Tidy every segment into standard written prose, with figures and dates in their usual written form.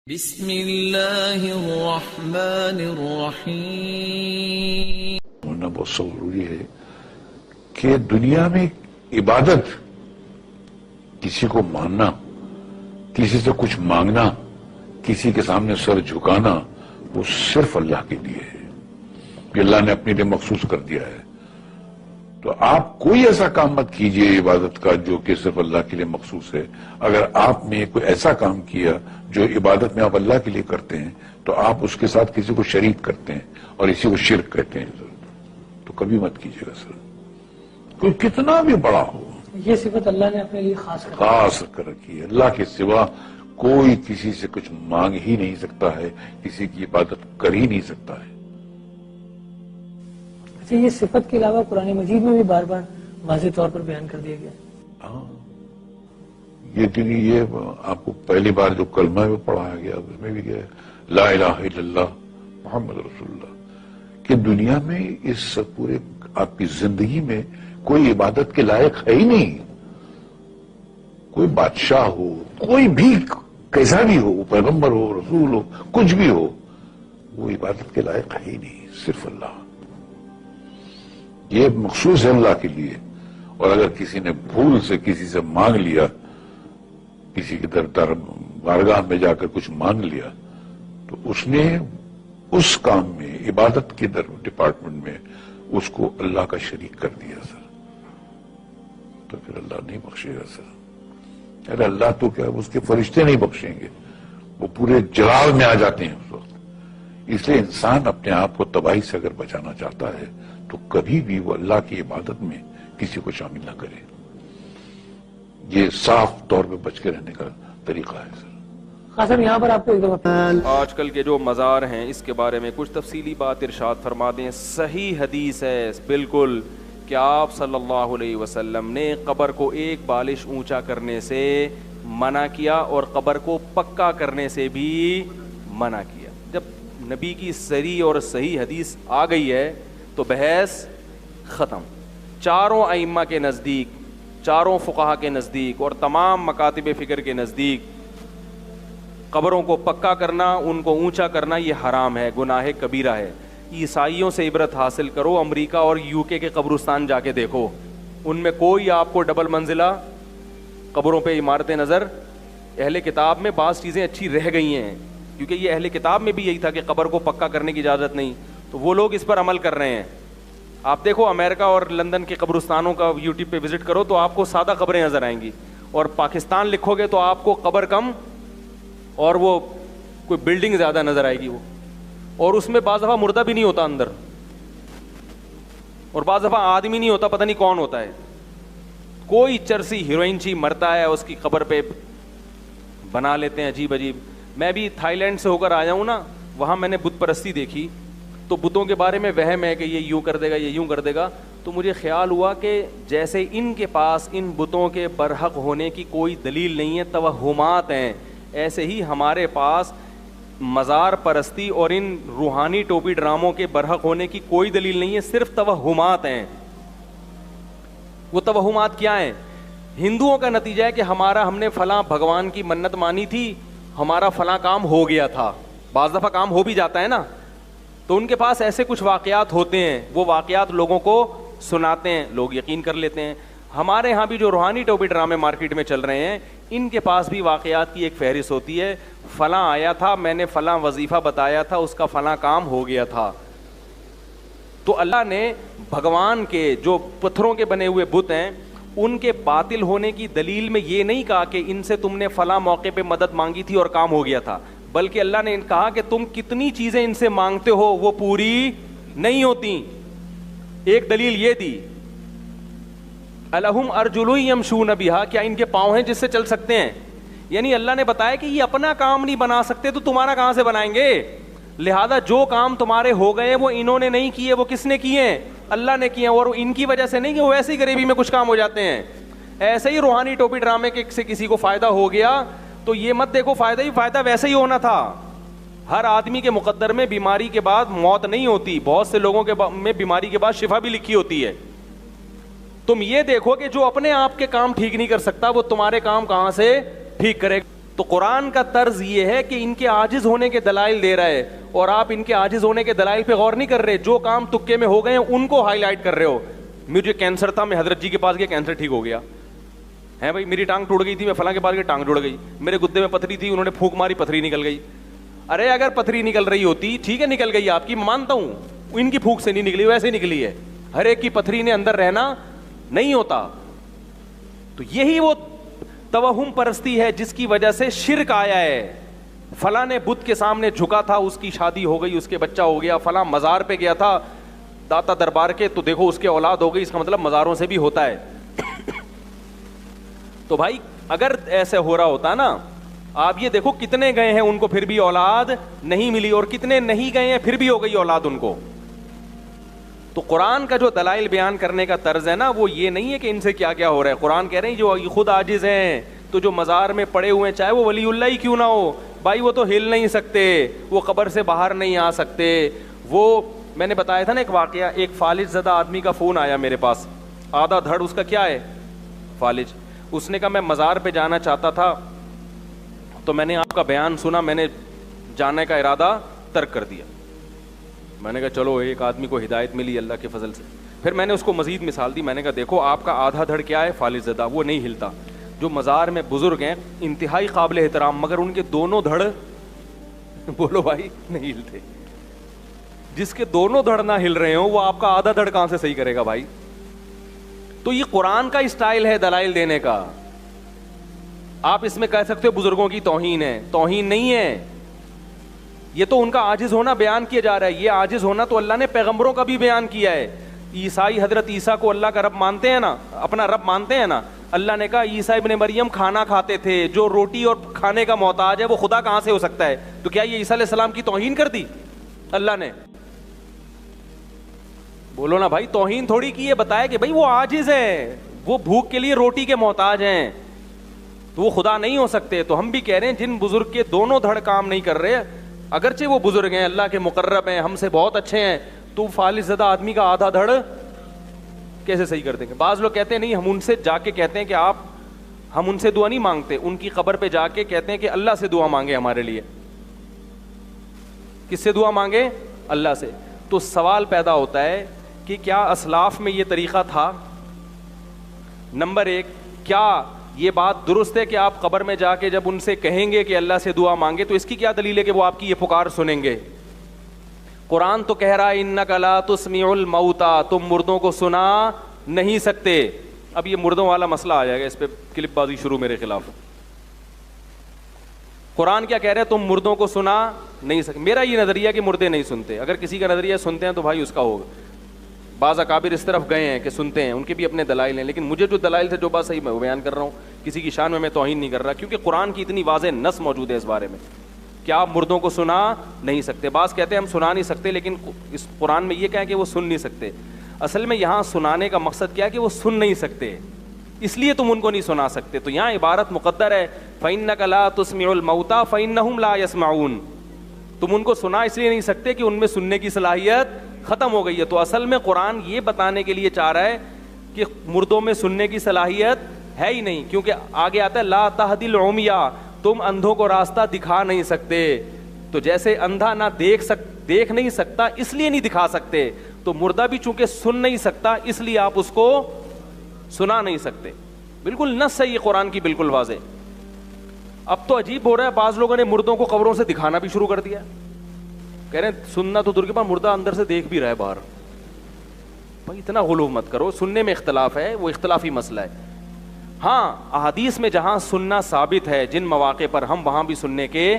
بسم اللہ الرحمن الرحیم۔ ہونا بہت ضروری ہے کہ دنیا میں عبادت، کسی کو ماننا، کسی سے کچھ مانگنا، کسی کے سامنے سر جھکانا، وہ صرف اللہ کے لیے ہے، یہ اللہ نے اپنے لیے مخصوص کر دیا ہے۔ تو آپ کوئی ایسا کام مت کیجئے عبادت کا جو کہ صرف اللہ کے لیے مخصوص ہے۔ اگر آپ نے کوئی ایسا کام کیا جو عبادت میں آپ اللہ کے لیے کرتے ہیں تو آپ اس کے ساتھ کسی کو شریک کرتے ہیں اور اسی کو شرک کہتے ہیں، تو کبھی مت کیجئے گا سر، کوئی کتنا بھی بڑا ہو۔ یہ صفت اللہ نے اپنے لیے خاص کر رکھی ہے۔ اللہ کے سوا کوئی کسی سے کچھ مانگ ہی نہیں سکتا ہے، کسی کی عبادت کر ہی نہیں سکتا ہے۔ اچھا، یہ صفت کے علاوہ قرآن مجید میں بھی بار بار واضح طور پر بیان کر دیا گیا۔ ہاں، یہ آپ کو پہلی بار جو کلمہ میں پڑھایا گیا اس میں بھی گیا لا الہ الا اللہ محمد رسول اللہ، کہ دنیا میں اس پورے آپ کی زندگی میں کوئی عبادت کے لائق ہے ہی نہیں۔ کوئی بادشاہ ہو، کوئی بھی کیسا بھی ہو، پیغمبر ہو، رسول ہو، کچھ بھی ہو، وہ عبادت کے لائق ہے ہی نہیں، صرف اللہ۔ یہ مخصوص ہے اللہ کے لیے، اور اگر کسی نے بھول سے کسی سے مانگ لیا، کسی کے بارگاہ میں جا کر کچھ مانگ لیا، تو اس نے اس کام میں، عبادت کے ڈپارٹمنٹ میں اس کو اللہ کا شریک کر دیا سر، تو پھر اللہ نہیں بخشے گا سر۔ ارے اللہ تو کیا، اس کے فرشتے نہیں بخشیں گے، وہ پورے جلال میں آ جاتے ہیں اس وقت۔ اس لیے انسان اپنے آپ کو تباہی سے اگر بچانا چاہتا ہے تو کبھی بھی وہ اللہ کی عبادت میں کسی کو شامل نہ کرے۔ یہ صاف طور پہ بچ کے رہنے کا طریقہ ہے سر۔ خاصا یہاں پر آپ کو ایک دفعہ آج کل کے جو مزار ہیں اس کے بارے میں کچھ تفصیلی بات ارشاد فرما دیں۔ صحیح حدیث ہے بالکل کہ آپ صلی اللہ علیہ وسلم نے قبر کو ایک بالش اونچا کرنے سے منع کیا اور قبر کو پکا کرنے سے بھی منع کیا۔ جب نبی کی صریح اور صحیح حدیث آ گئی ہے تو بحث ختم۔ چاروں ائمہ کے نزدیک، چاروں فقہا کے نزدیک اور تمام مکاتب فکر کے نزدیک قبروں کو پکا کرنا، ان کو اونچا کرنا یہ حرام ہے، گناہ کبیرہ ہے۔ عیسائیوں سے عبرت حاصل کرو، امریکہ اور یو کے قبرستان جا کے دیکھو، ان میں کوئی آپ کو ڈبل منزلہ قبروں پہ عمارتیں نظر۔ اہل کتاب میں بعض چیزیں اچھی رہ گئی ہیں، کیونکہ یہ اہل کتاب میں بھی یہی تھا کہ قبر کو پکا کرنے کی اجازت نہیں، تو وہ لوگ اس پر عمل کر رہے ہیں۔ آپ دیکھو امریکہ اور لندن کے قبرستانوں کا یوٹیوب پہ وزٹ کرو تو آپ کو سادہ قبریں نظر آئیں گی، اور پاکستان لکھو گے تو آپ کو قبر کم اور وہ کوئی بلڈنگ زیادہ نظر آئے گی وہ، اور اس میں بعض دفعہ مردہ بھی نہیں ہوتا اندر، اور بعض دفعہ آدمی نہیں ہوتا، پتہ نہیں کون ہوتا ہے، کوئی چرسی ہیروئن چی مرتا ہے اس کی قبر پہ بنا لیتے ہیں عجیب عجیب۔ میں بھی تھائی لینڈ سے ہو کر آیا ہوں نا، وہاں میں نے بت پرستی دیکھی، تو بتوں کے بارے میں وہم ہے کہ یہ یوں کر دے گا، یہ یوں کر دے گا، تو مجھے خیال ہوا کہ جیسے ان کے پاس ان بتوں کے برحق ہونے کی کوئی دلیل نہیں ہے، توہمات ہیں، ایسے ہی ہمارے پاس مزار پرستی اور ان روحانی ٹوپی ڈراموں کے برحق ہونے کی کوئی دلیل نہیں ہے، صرف توہمات ہیں۔ وہ توہمات کیا ہیں؟ ہندوؤں کا نتیجہ ہے کہ ہم نے فلاں بھگوان کی منت مانی تھی، ہمارا فلاں کام ہو گیا تھا، بعض دفعہ کام ہو بھی جاتا ہے نا، تو ان کے پاس ایسے کچھ واقعات ہوتے ہیں، وہ واقعات لوگوں کو سناتے ہیں، لوگ یقین کر لیتے ہیں۔ ہمارے ہاں بھی جو روحانی ٹوپی ڈرامے مارکیٹ میں چل رہے ہیں، ان کے پاس بھی واقعات کی ایک فہرست ہوتی ہے، فلاں آیا تھا، میں نے فلاں وظیفہ بتایا تھا، اس کا فلاں کام ہو گیا تھا۔ تو اللہ نے بھگوان کے جو پتھروں کے بنے ہوئے بت ہیں ان کے باطل ہونے کی دلیل میں یہ نہیں کہا کہ ان سے تم نے فلاں موقع پہ مدد مانگی تھی اور کام ہو گیا تھا، بلکہ اللہ نے کہا کہ تم کتنی چیزیں ان سے مانگتے ہو وہ پوری نہیں ہوتی۔ ایک دلیل یہ دی، الہم ارجل یمشون بہا، کیا ان کے پاؤں ہیں جس سے چل سکتے ہیں؟ یعنی اللہ نے بتایا کہ یہ اپنا کام نہیں بنا سکتے تو تمہارا کہاں سے بنائیں گے؟ لہذا جو کام تمہارے ہو گئے وہ انہوں نے نہیں کیے، وہ کس نے کیے ہیں؟ اللہ نے کیے ہیں، اور ان کی وجہ سے نہیں کہ وہ ایسے ہی غریبی میں کچھ کام ہو جاتے ہیں۔ ایسے ہی روحانی ٹوپی ڈرامے سے کسی کو فائدہ ہو گیا تو یہ مت دیکھو فائدہ ویسے ہی ہونا تھا۔ ہر آدمی کے مقدر میں بیماری کے بعد موت نہیں ہوتی، بہت سے لوگوں میں بیماری کے بعد شفا بھی لکھی ہوتی ہے۔ تم یہ دیکھو کہ جو اپنے آپ کے کام ٹھیک نہیں کر سکتا وہ تمہارے کام کہاں سے ٹھیک کرے گا؟ تو قرآن کا طرز یہ ہے کہ ان کے عاجز ہونے کے دلائل دے رہا ہے اور آپ ان کے عاجز ہونے کے دلائل پہ غور نہیں کر رہے, جو کام تکے میں ہو گئے ہیں ان کو ہائی لائٹ کر رہے ہو. مجھے کینسر تھا, میں حضرت جی کے پاس گیا, کینسر ٹھیک ہو گیا ہے بھائی. میری ٹانگ ٹوٹ گئی تھی, میں فلاں کے پاس گیا, ٹانگ جڑ گئی. میرے گدے میں پتھری تھی, انہوں نے پھونک ماری, پتھری نکل گئی. ارے اگر پتھری نکل رہی ہوتی ٹھیک ہے, نکل گئی آپ کی, مانتا ہوں, ان کی پھونک سے نہیں نکلی, ویسے نکلی ہے. ہر ایک کی پتھری نے اندر رہنا نہیں ہوتا. تو یہی وہ توہم پرستی ہے جس کی وجہ سے شرک آیا ہے. فلاں نے بت کے سامنے جھکا تھا, اس کی شادی ہو گئی, اس کے بچہ ہو گیا. فلاں مزار پہ گیا تھا داتا دربار کے, تو دیکھو اس کے اولاد ہو گئی. اس کا مطلب مزاروں سے بھی ہوتا ہے. تو بھائی اگر ایسے ہو رہا ہوتا نا, آپ یہ دیکھو کتنے گئے ہیں ان کو پھر بھی اولاد نہیں ملی, اور کتنے نہیں گئے ہیں پھر بھی ہو گئی اولاد ان کو. تو قرآن کا جو دلائل بیان کرنے کا طرز ہے نا, وہ یہ نہیں ہے کہ ان سے کیا کیا ہو رہا ہے. قرآن کہہ رہے ہیں جو خود عاجز ہیں, تو جو مزار میں پڑے ہوئے ہیں, چاہے وہ ولی اللہ ہی کیوں نہ ہو بھائی, وہ تو ہل نہیں سکتے, وہ قبر سے باہر نہیں آ سکتے. وہ میں نے بتایا تھا نا ایک واقعہ, ایک فالج زدہ آدمی کا فون آیا میرے پاس, آدھا دھڑ اس کا کیا ہے, فالج. اس نے کہا میں مزار پہ جانا چاہتا تھا, تو میں نے آپ کا بیان سنا, میں نے جانے کا ارادہ ترک کر دیا. میں نے کہا چلو ایک آدمی کو ہدایت ملی اللہ کے فضل سے. پھر میں نے اس کو مزید مثال دی, میں نے کہا دیکھو آپ کا آدھا دھڑ کیا ہے, فالج زدہ, وہ نہیں ہلتا. جو مزار میں بزرگ ہیں انتہائی قابل احترام, مگر ان کے دونوں دھڑ بولو بھائی نہیں ہلتے. جس کے دونوں دھڑ نہ ہل رہے ہوں وہ آپ کا آدھا دھڑ کہاں سے صحیح کرے گا بھائی. تو یہ قرآن کا اسٹائل ہے دلائل دینے کا. آپ اس میں کہہ سکتے ہو بزرگوں کی توہین ہے, توہین نہیں ہے, یہ تو ان کا عاجز ہونا بیان کیا جا رہا ہے. یہ عاجز ہونا تو اللہ نے پیغمبروں کا بھی بیان کیا ہے. عیسائی حضرت عیسیٰ کو اللہ کا رب مانتے ہیں نا, اپنا رب مانتے ہیں نا. اللہ نے کہا عیسیٰ ابن مریم کھانا کھاتے تھے, جو روٹی اور کھانے کا محتاج ہے وہ خدا کہاں سے ہو سکتا ہے. تو کیا یہ عیسیٰ علیہ السلام کی توہین کر دی اللہ نے؟ بولو نا بھائی, توہین تھوڑی کی ہے, بتایا کہ بھائی وہ عاجز ہیں, وہ بھوک کے لیے روٹی کے محتاج ہیں, تو وہ خدا نہیں ہو سکتے. تو ہم بھی کہہ رہے ہیں جن بزرگ کے دونوں دھڑ کام نہیں کر رہے, اگرچہ وہ بزرگ ہیں, اللہ کے مقرب ہیں, ہم سے بہت اچھے ہیں, تو فالج زدہ آدمی کا آدھا دھڑ کیسے صحیح کر دیں گے؟ بعض لوگ کہتے ہیں نہیں, ہم ان سے جا کے کہتے ہیں کہ آپ, ہم ان سے دعا نہیں مانگتے, ان کی قبر پہ جا کے کہتے ہیں کہ اللہ سے دعا مانگے ہمارے لیے. کس سے دعا مانگے؟ اللہ سے. تو سوال پیدا ہوتا ہے کہ کیا اسلاف میں یہ طریقہ تھا؟ نمبر ایک, کیا یہ بات درست ہے کہ آپ قبر میں جا کے جب ان سے کہیں گے کہ اللہ سے دعا مانگے, تو اس کی کیا دلیل ہے کہ وہ آپ کی یہ پکار سنیں گے؟ قرآن تو کہہ رہا ہے انک لا تسمع الموتى, تم مردوں کو سنا نہیں سکتے. اب یہ مردوں والا مسئلہ آ جائے گا, اس پہ کلپ بازی شروع میرے خلاف. قرآن کیا کہہ رہے ہیں, تم مردوں کو سنا نہیں سکتے. میرا یہ نظریہ کہ مردے نہیں سنتے, اگر کسی کا نظریہ سنتے ہیں تو بھائی اس کا ہوگا. بعض اکابر اس طرف گئے ہیں کہ سنتے ہیں, ان کے بھی اپنے دلائل ہیں, لیکن مجھے جو دلائل سے جو بات صحیح میں وہ بیان کر رہا ہوں, کسی کی شان میں توہین نہیں کر رہا, کیونکہ قرآن کی اتنی واضح نص موجود ہے اس بارے میں کہ آپ مردوں کو سنا نہیں سکتے. بعض کہتے ہیں ہم سنا نہیں سکتے, لیکن اس قرآن میں یہ کہیں کہ وہ سن نہیں سکتے. اصل میں یہاں سنانے کا مقصد کیا ہے کہ وہ سن نہیں سکتے, اس لیے تم ان کو نہیں سنا سکتے. تو یہاں عبارت مقدر ہے فَإِنَّكَ لَا تُسْمِعُ الْمَوْتَى فَإِنَّهُمْ لَا يَسْمَعُونَ, تم ان کو سنا اس لیے نہیں سکتے کہ ان میں سننے کی صلاحیت ختم ہو گئی ہے. تو اصل میں قرآن یہ بتانے کے لیے چاہ رہا ہے کہ مردوں میں سننے کی صلاحیت ہے ہی نہیں, کیونکہ آگے آتا ہے لا تہدی العمیٰ, تم اندھوں کو راستہ دکھا نہیں سکتے. تو جیسے اندھا نہ دیکھ نہیں سکتا اس لیے نہیں دکھا سکتے, تو مردہ بھی چونکہ سن نہیں سکتا اس لیے آپ اس کو سنا نہیں سکتے. بالکل نص ہے یہ قرآن کی, بالکل واضح. اب تو عجیب ہو رہا ہے, بعض لوگوں نے مردوں کو قبروں سے دکھانا بھی شروع کر دیا, کہہ رہے ہیں سننا تو دور کے بعد مردہ اندر سے دیکھ بھی رہا ہے باہر. بھائی اتنا غلو مت کرو, سننے میں اختلاف ہے, وہ اختلافی مسئلہ ہے. ہاں احادیث میں جہاں سننا ثابت ہے جن مواقع پر, ہم وہاں بھی سننے کے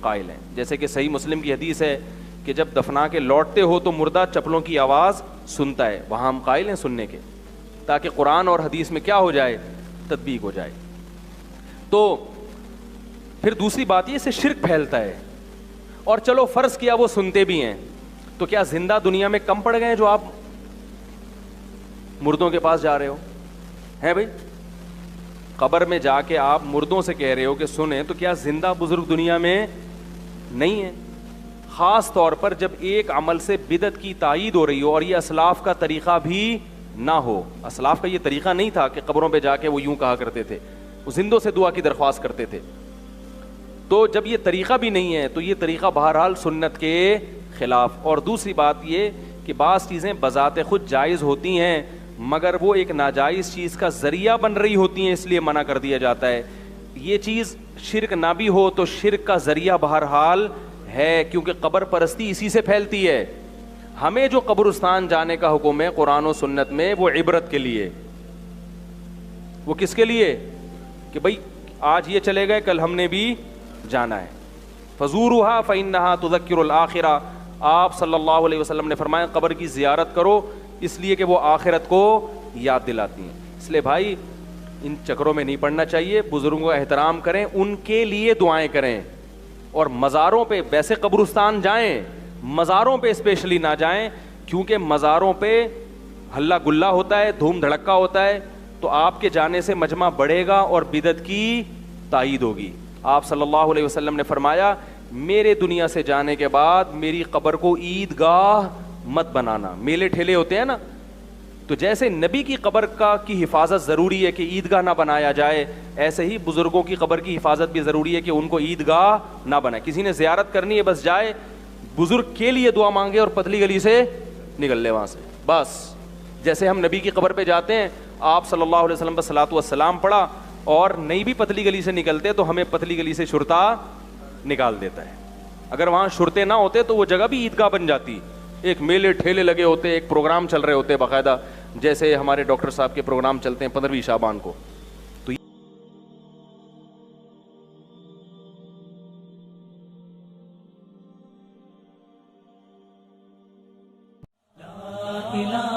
قائل ہیں. جیسے کہ صحیح مسلم کی حدیث ہے کہ جب دفنا کے لوٹتے ہو تو مردہ چپلوں کی آواز سنتا ہے, وہاں ہم قائل ہیں سننے کے, تاکہ قرآن اور حدیث میں کیا ہو جائے, تطبیق ہو جائے. تو پھر دوسری بات یہ, اس سے شرک پھیلتا ہے. اور چلو فرض کیا وہ سنتے بھی ہیں, تو کیا زندہ دنیا میں کم پڑ گئے ہیں جو آپ مردوں کے پاس جا رہے ہو؟ ہیں بھائی, قبر میں جا کے آپ مردوں سے کہہ رہے ہو کہ سنیں, تو کیا زندہ بزرگ دنیا میں نہیں ہے؟ خاص طور پر جب ایک عمل سے بدعت کی تائید ہو رہی ہو اور یہ اسلاف کا طریقہ بھی نہ ہو. اسلاف کا یہ طریقہ نہیں تھا کہ قبروں پہ جا کے وہ یوں کہا کرتے تھے, وہ زندوں سے دعا کی درخواست کرتے تھے. تو جب یہ طریقہ بھی نہیں ہے تو یہ طریقہ بہرحال سنت کے خلاف. اور دوسری بات یہ کہ بعض چیزیں بذات خود جائز ہوتی ہیں مگر وہ ایک ناجائز چیز کا ذریعہ بن رہی ہوتی ہیں, اس لیے منع کر دیا جاتا ہے. یہ چیز شرک نہ بھی ہو تو شرک کا ذریعہ بہرحال ہے, کیونکہ قبر پرستی اسی سے پھیلتی ہے. ہمیں جو قبرستان جانے کا حکم ہے قرآن و سنت میں, وہ عبرت کے لیے. وہ کس کے لیے؟ کہ بھئی آج یہ چلے گئے, کل ہم نے بھی جانا ہے. فزورها فإنها تذکر الآخرہ. آپ صلی اللہ علیہ وسلم نے فرمایا قبر کی زیارت کرو اس لیے کہ وہ آخرت کو یاد دلاتی ہیں. اس لیے بھائی ان چکروں میں نہیں پڑنا چاہیے, بزرگوں کا احترام کریں, ان کے لیے دعائیں کریں. اور مزاروں پہ, ویسے قبرستان جائیں, مزاروں پہ اسپیشلی نہ جائیں, کیونکہ مزاروں پہ ہلا گلا ہوتا ہے, دھوم دھڑکا ہوتا ہے, تو آپ کے جانے سے مجمع بڑھے گا اور بدعت کی تائید ہوگی. آپ صلی اللہ علیہ وسلم نے فرمایا میرے دنیا سے جانے کے بعد میری قبر کو عیدگاہ مت بنانا. میلے ٹھیلے ہوتے ہیں نا, تو جیسے نبی کی قبر کی حفاظت ضروری ہے کہ عیدگاہ نہ بنایا جائے, ایسے ہی بزرگوں کی قبر کی حفاظت بھی ضروری ہے کہ ان کو عیدگاہ نہ بنائے. کسی نے زیارت کرنی ہے بس جائے, بزرگ کے لیے دعا مانگے اور پتلی گلی سے نکل لے وہاں سے بس. جیسے ہم نبی کی قبر پہ جاتے ہیں, آپ صلی اللہ علیہ وسلم پر صلاۃ والسلام پڑھا اور نہیں بھی پتلی گلی سے نکلتے تو ہمیں پتلی گلی سے شرطا نکال دیتا ہے. اگر وہاں شرطے نہ ہوتے تو وہ جگہ بھی عیدگاہ بن جاتی. ایک میلے ٹھیلے لگے ہوتے, ایک پروگرام چل رہے ہوتے باقاعدہ, جیسے ہمارے ڈاکٹر صاحب کے پروگرام چلتے ہیں 15ویں شعبان کو. تو لا